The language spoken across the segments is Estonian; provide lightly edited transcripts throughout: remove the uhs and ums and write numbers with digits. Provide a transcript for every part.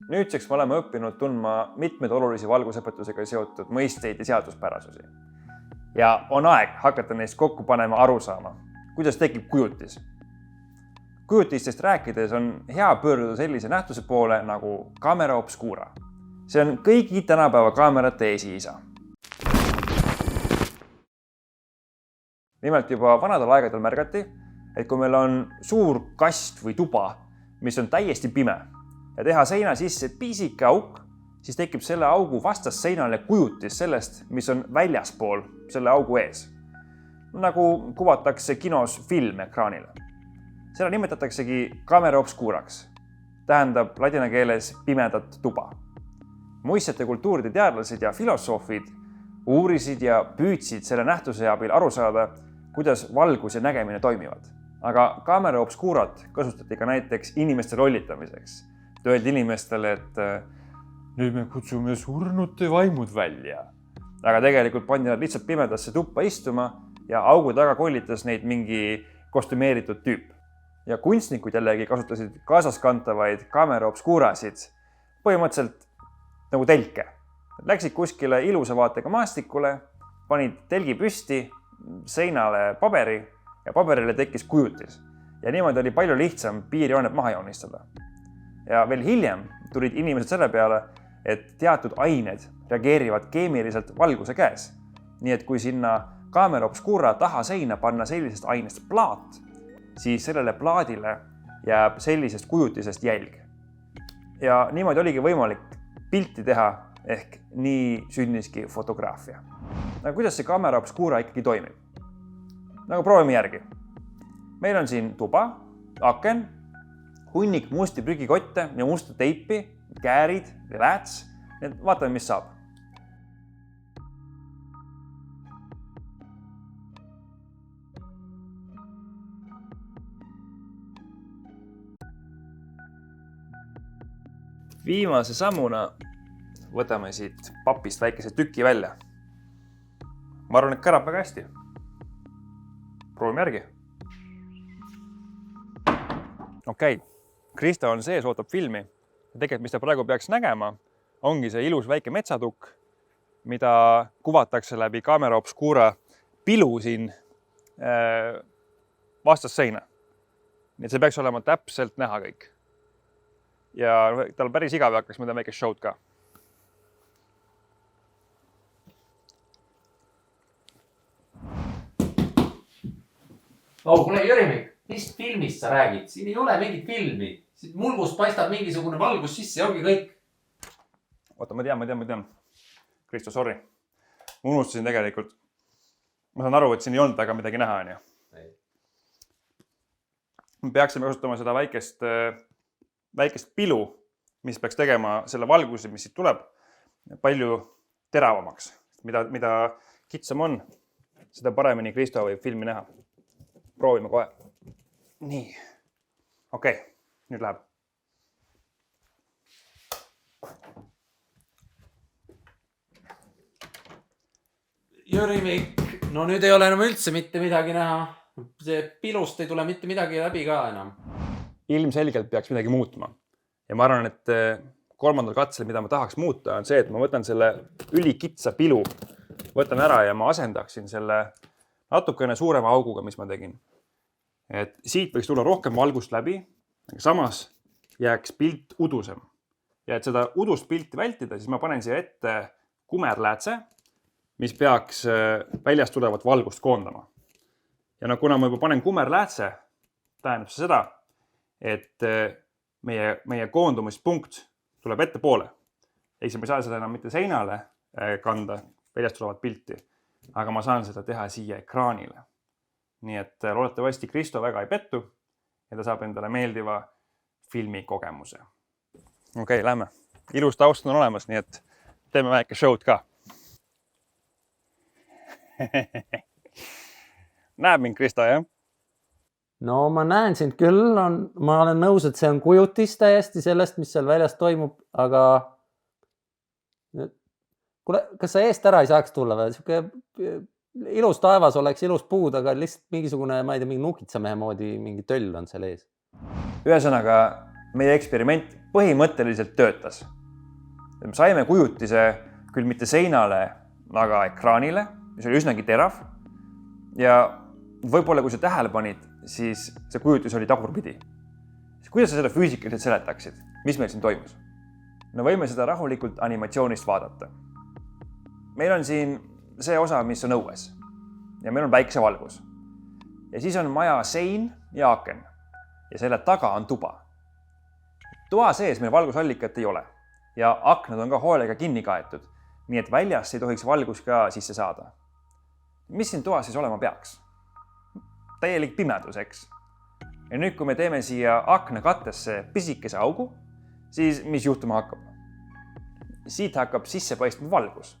Nüüdseks me oleme õppinud tundma mitmeid olulisi valgusõpetusega seotud mõisteid ja seaduspärasusi. Ja on aeg hakata neist kokku panema aru saama, kuidas tekib kujutis. Kujutistest rääkides on hea pöörduda sellise nähtuse poole nagu camera obscura. See on kõigi tänapäeva kaamerate esiisa. Nimelt juba vanadel aegadel märgati, et kui meil on suur kast või tuba, mis on täiesti pime ja teha seina sisse pisike auk, siis tekib selle augu vastas seinale kujutis sellest, mis on väljaspool selle augu ees. Nagu kuvatakse kinos film ekraanile. Seda nimetataksegi camera obscuraks. Tähendab ladina keeles pimedat tuba. Muistsete kultuuride teadlased ja filosoofid uurisid ja püüdsid selle nähtuse abil aru saada, kuidas valgus ja nägemine toimivad. Aga camera obscurat kasutati ka näiteks inimeste lollitamiseks. Öeldi inimestele, et nüüd me kutsume surnute vaimud välja. Aga tegelikult pandi nad lihtsalt pimedasse tuppa istuma ja augu taga kollitas neid mingi kostümeeritud tüüp. Ja kunstnikud jällegi kasutasid kaasaskantavaid camera obscurasid põhimõtteliselt nagu telke. Läksid kuskile ilusa vaatega maastikule, panid telgi püsti, seinale paberi ja paberile tekkis kujutis. Ja niimoodi oli palju lihtsam piirjooned maha joonistada. Ja veel hiljem tulid inimesed selle peale, et teatud ained reageerivad keemiliselt valguse käes. Nii et kui sinna camera obscura taha seina panna sellisest ainest plaat, siis sellele plaadile jääb sellisest kujutisest jälg. Ja niimoodi oligi võimalik pilti teha, ehk nii sünniski fotograafia. Aga kuidas see camera obscura ikkagi toimib? Nagu proovime järgi. Meil on siin tuba, aken, hunnik musti prügikotte ja musta teipi, käärid ja lääts. Vaatame, mis saab. Viimase sammuna võtame siit papist väikese tüki välja. Ma arvan, et kõrab väga hästi. Proovime järgi. Okei, Kristo on sees, ootab filmi. Ja tegelikult, mis ta praegu peaks nägema, ongi see ilus väike metsatukk, mida kuvatakse läbi camera obscura pilu siin vastas seina. Nii et see peaks olema täpselt näha kõik. Ja tal päris igav hakkas, mida väike show'd ka. Kuule, Jürimik, mis filmist sa räägid? Siin ei ole mingit filmi. Siin mulgust paistab mingisugune valgus sisse ja ongi kõik. Oota, ma tean. Kristo, sorry. Ma unustasin tegelikult. Ma saan aru, et siin ei olnud väga midagi näha. Me peaksime kasutama seda väikest pilu, mis peaks tegema selle valguse, mis siit tuleb, palju teravamaks. Mida kitsam on, seda paremini Kristo võib filmi näha. Proovime kohe. Nii. Okei, nüüd läheb. Jürimik, no nüüd ei ole enam üldse mitte midagi näha. See pilust ei tule mitte midagi läbi ka enam. Ilmselgelt peaks midagi muutma. Ja ma arvan, et kolmandal katsel, mida ma tahaks muuta, on see, et ma võtan selle ülikitsa pilu, võtan ära ja ma asendaksin selle natukene suurema auguga, mis ma tegin. Et siit võiks tulla rohkem valgust läbi, aga samas jääks pilt udusem. Ja et seda udust pilti vältida, siis ma panen siia ette kumerläätse, mis peaks väljast tulevat valgust koondama. Ja kuna ma juba panen kumerläätse, tähendab see seda, et meie koondumispunkt tuleb ette poole. Ehk ma ei saa seda enam mitte seinale kanda väljast tulevat pilti, aga ma saan seda teha siia ekraanile. Nii et loodetavasti Kristo väga ei pettu ja ta saab endale meeldiva filmi kogemuse. Okei, lähme. Ilus taust on olemas, nii et teeme väike show'd ka. Näeb mind, Kristo, jah? No ma näen sind küll, ma olen nõus, et see on kujutis täiesti sellest, mis seal väljas toimub, aga kuule, kas sa eest ära ei saaks tulla või? Ilus taevas oleks ilus puud, aga lihtsalt mingisugune, ma ei tea, mingi nukitsamehe moodi mingi töll on seal ees. Ühesõnaga, meie eksperiment põhimõtteliselt töötas. Me saime kujutise küll mitte seinale, aga ekraanile, mis oli üsnagi terav. Ja võib-olla kui sa tähele panid, siis see kujutis oli tagurpidi. Kuidas sa seda füüsikaliselt seletaksid? Mis meil siin toimus? No võime seda rahulikult animatsioonist vaadata. Meil on siin see osa, mis on õues ja meil on päikesevalgus. Ja siis on maja sein ja aken ja selle taga on tuba. Toa sees meil valgusallikat ei ole ja aknad on ka hoolega kinni kaetud, nii et väljas ei tohiks valgus ka sisse saada. Mis siin toas siis olema peaks? Täielik pimedus, eks? Ja nüüd, kui me teeme siia akna kattesse pisikese augu, siis mis juhtuma hakkab? Siit hakkab sisse paistma valgus.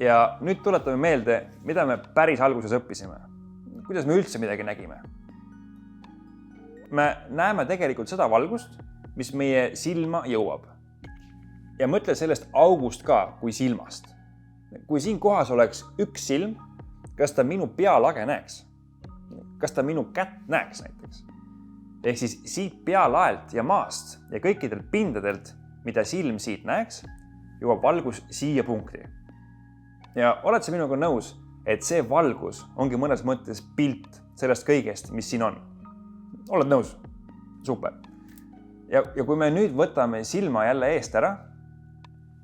Ja nüüd tuletame meelde, mida me päris alguses õppisime. Kuidas me üldse midagi nägime? Me näeme tegelikult seda valgust, mis meie silma jõuab. Ja mõtle sellest august ka kui silmast. Kui siin kohas oleks üks silm, kas ta minu pealage näeks? Kas ta minu kätt näeks näiteks? Ehk siis siit pealaelt ja maast ja kõikidelt pindadelt, mida silm siit näeks, jõuab valgus siia punkti. Ja oled sa minuga nõus, et see valgus ongi mõnes mõttes pilt sellest kõigest, mis siin on? Oled nõus? Super. Ja kui me nüüd võtame silma jälle eest ära,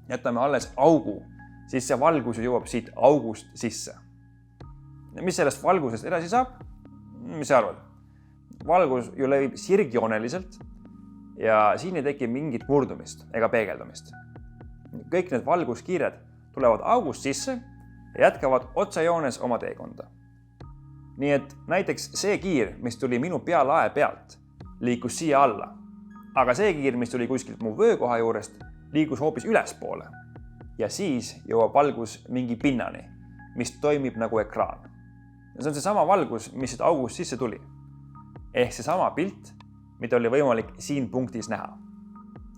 jätame alles augu, siis see valgus jõuab siit august sisse. Mis sellest valgusest edasi saab? Mis sa arvad? Valgus ju levib sirgjooneliselt ja siin ei teki mingit murdumist ega peegeldumist. Kõik need valguskiired tulevad august sisse ja jätkavad otsajoones oma teekonda. Nii et näiteks see kiir, mis tuli minu pealae pealt, liikus siia alla. Aga see kiir, mis tuli kuskilt mu vöökoha juurest, liikus hoopis ülespoole. Ja siis jõuab valgus mingi pinnani, mis toimib nagu ekraan. Ja see on see sama valgus, mis siit august sisse tuli. Ehk see sama pilt, mida oli võimalik siin punktis näha.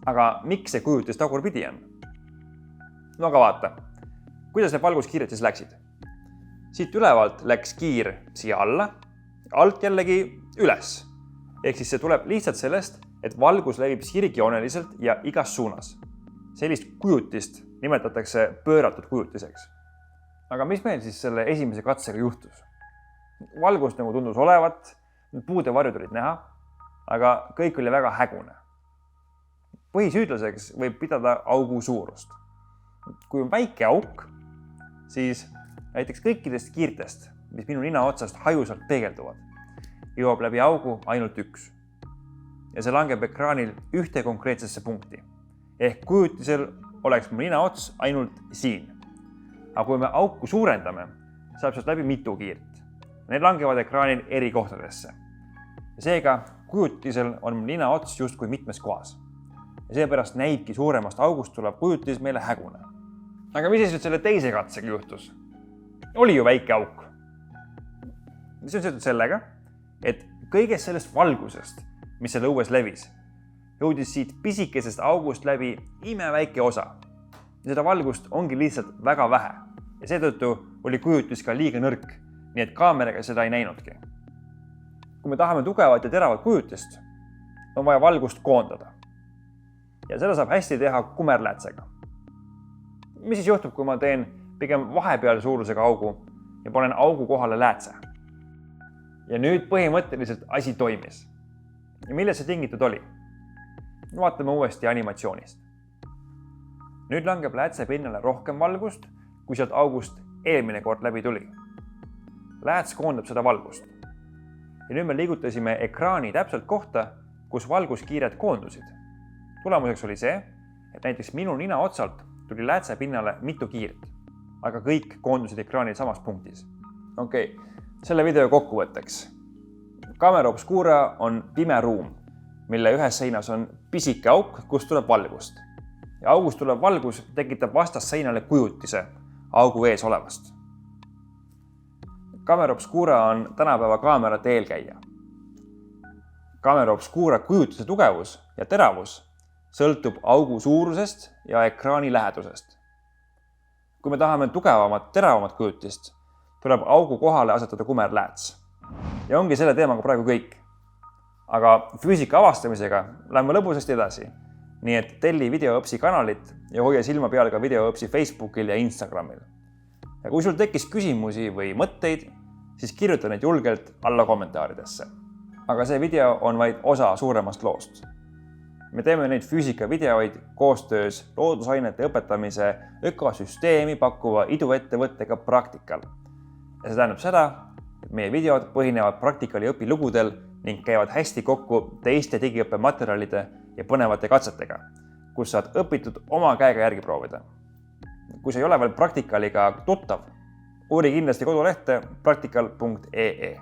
Aga miks see kujutis tagurpidi on? No aga vaata, kuidas need valguskiired siis läksid? Siit ülevalt läks kiir siia alla, alt jällegi üles. Ehk siis see tuleb lihtsalt sellest, et valgus levib sirgjooneliselt ja igas suunas. Sellist kujutist nimetatakse pööratud kujutiseks. Aga mis meil siis selle esimese katsega juhtus? Valgus nagu tundus olevat, puude varjud olid näha, aga kõik oli väga hägune. Põhisüüdlaseks võib pidada augu suurust. Kui on väike auk, siis näiteks kõikidest kiirtest, mis minu nina otsast hajusalt peegelduvad, jõuab läbi augu ainult üks. Ja see langeb ekraanil ühte konkreetsesse punkti. Ehk kujutisel oleks mu nina ots ainult siin. Aga kui me auku suurendame, saab sealt läbi mitu kiirt. Need langevad ekraanil eri kohtadesse. Ja seega kujutisel on mu nina ots justkui mitmes kohas. Ja seepärast näibki suuremast august tuleb kujutis meile hägune. Aga mis siis selle teise katsega juhtus? Oli ju väike auk. Mis on seotud sellega, et kõigest sellest valgusest, mis selle õues levis, jõudis siit pisikesest august läbi imeväike osa. Ja seda valgust ongi lihtsalt väga vähe. Ja seetõttu oli kujutis ka liiga nõrk, nii et kaameraga seda ei näinudki. Kui me tahame tugevat ja teravat kujutist, on vaja valgust koondada. Ja seda saab hästi teha kumerläätsega. Mis siis juhtub, kui ma teen pigem vahepeal suurusega augu ja panen augu kohale läätse? Ja nüüd põhimõtteliselt asi toimis. Ja millest see tingitud oli? Vaatame uuesti animatsioonist. Nüüd langeb läätse pinnale rohkem valgust, kui sealt august eelmine kord läbi tuli. Lääts koondab seda valgust. Ja nüüd me liigutasime ekraani täpselt kohta, kus valguskiired koondusid. Tulemuseks oli see, et näiteks minu nina otsalt tuli läätse pinnale mitu kiirt, aga kõik koondusid ekraanil samas punktis. Okei, selle video kokkuvõtteks. Camera obscura on pime ruum, mille ühes seinas on pisike auk, kust tuleb valgust. Ja august tuleb valgus tekitab vastas seinale kujutise augu ees olevast. Camera obscura on tänapäeva kaamerate eelkäija. Camera obscura kujutise tugevus ja teravus sõltub augu suurusest ja ekraani lähedusest. Kui me tahame tugevamat, teravamat kujutist, tuleb augu kohale asetada kumerlääts. Ja ongi selle teemaga praegu kõik. aga füüsika avastamisega lähme lõbusasti edasi. Nii et telli Videoõpsi kanalit ja hoia silma peal ka Videoõpsi Facebookil ja Instagramil. Ja kui sul tekkis küsimusi või mõtteid, siis kirjuta neid julgelt alla kommentaaridesse. Aga see video on vaid osa suuremast loost. Me teeme neid füüsikavideoid koostöös loodusainete õpetamise ökosüsteemi pakkuva iduettevõttega Praktikal. Ja see tähendab seda, et meie videod põhinevad Praktikali õpilugudel ning käivad hästi kokku teiste digiõppematerjalide ja põnevate katsetega, kus saad õpitud oma käega järgi proovida. Kui sa ei ole veel Praktikaliga tuttav, uuri kindlasti kodulehte praktikal.ee.